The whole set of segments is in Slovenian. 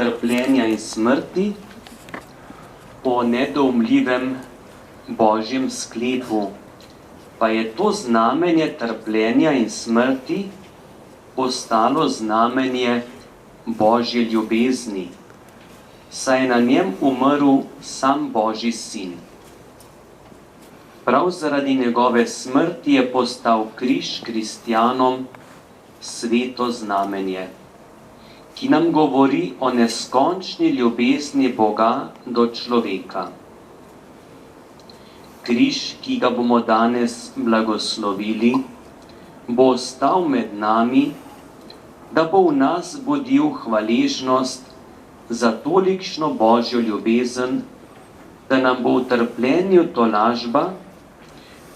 trpljenja in smrti, po nedoumljivem Božjem sklepu, pa je to znamenje trpljenja in smrti postalo znamenje Božje ljubezni, saj je na njem umrl sam Božji sin. Prav zaradi njegove smrti je postal križ kristjanom sveto znamenje, ki nam govori o neskončni ljubezni Boga do človeka. Križ, ki ga bomo danes blagoslovili, bo ostal med nami, da bo v nas budil hvaležnost za tolikšno Božjo ljubezen, da nam bo v trpljenju tolažba,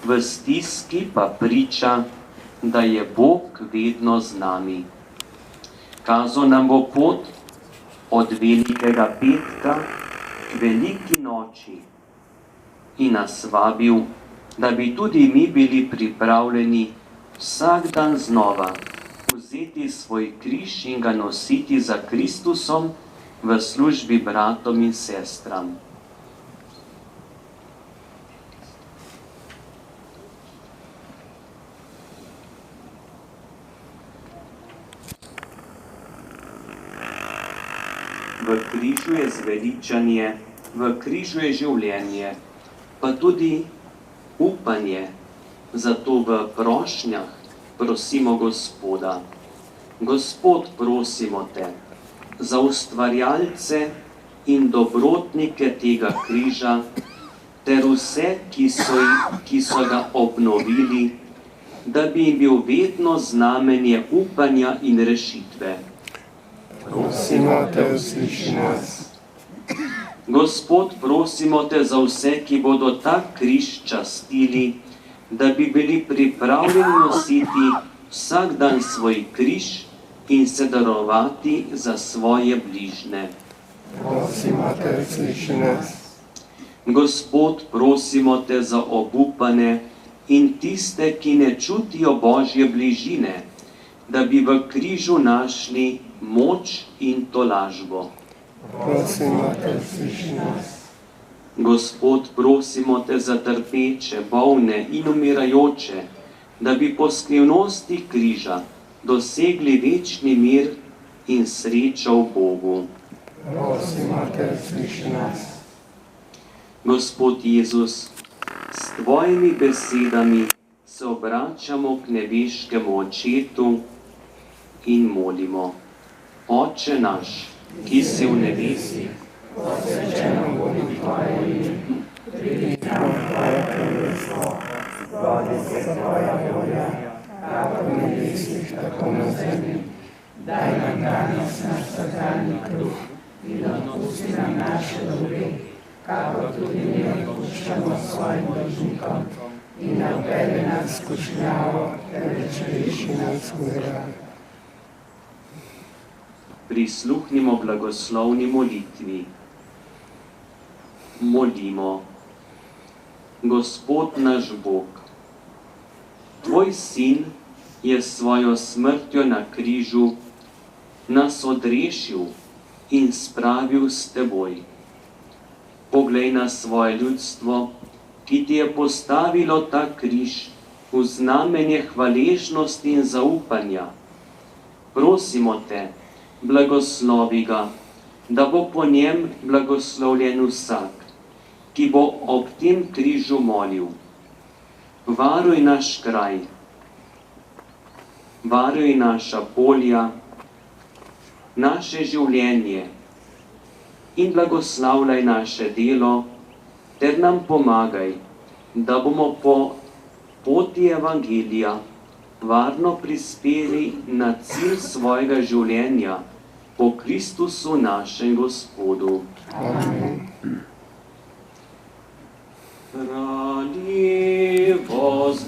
v stiski pa priča, da je Bog vedno z nami. Kazal nam bo pot od Velikega petka k Veliki noči in nas vabil, da bi tudi mi bili pripravljeni vsak dan znova vzeti svoj križ in ga nositi za Kristusom v službi bratom in sestram. V križu je zveličanje, v križu je življenje, pa tudi upanje. Zato v prošnjah prosimo Gospoda. Gospod, prosimo te za ustvarjalce in dobrotnike tega križa, ter vse, ki so ga obnovili, da bi jim bil vedno znamenje upanja in rešitve. Prosimo te, usliši nas. Gospod, prosimo te za vse, ki bodo ta križ častili, da bi bili pripravljeni nositi vsak dan svoj križ in se darovati za svoje bližne. Prosimo te, usliši nas. Gospod, prosimo te za obupane in tiste, ki ne čutijo Božje bližine, da bi v križu našli moč in tolažbo. Prosimo te, usliši nas. Gospod, prosimo te za trpeče, bolne in umirajoče, da bi po skrivnosti križa dosegli večni mir in srečo v Bogu. Prosimo te, usliši nas. Gospod Jezus, s tvojimi besedami se obračamo k nebeškemu Očetu in molimo. Oče naš, ki si v nebesih, posvečeno bodi tvoje ime, pridi nam tvoje kraljestvo, zgodi se tvoja volja, kako v nebesih, tako na zemlji. Daj nam danes naš vsakdanji kruh in odpusti nam naše dolge, kako tudi mi odpuščamo svojim dolžnikom, in ne vpelji nas v skušnjavo, temveč reši nas zla. Prisluhnimo blagoslovni molitvi. Molimo. Gospod naš Bog, tvoj sin je s svojo smrtjo na križu nas odrešil in spravil s teboj. Poglej na svoje ljudstvo, ki ti je postavilo ta križ v znamenje hvaležnosti in zaupanja. Prosimo te, blagoslovi ga, da bo po njem blagoslovljen vsak, ki bo ob tem križu molil. Varuj naš kraj, varuj naša polja, naše življenje in blagoslavljaj naše delo, ter nam pomagaj, da bomo po poti Evangelija varno prispeli na cilj svojega življenja po Kristusu našem Gospodu. Amen. Kraljevo z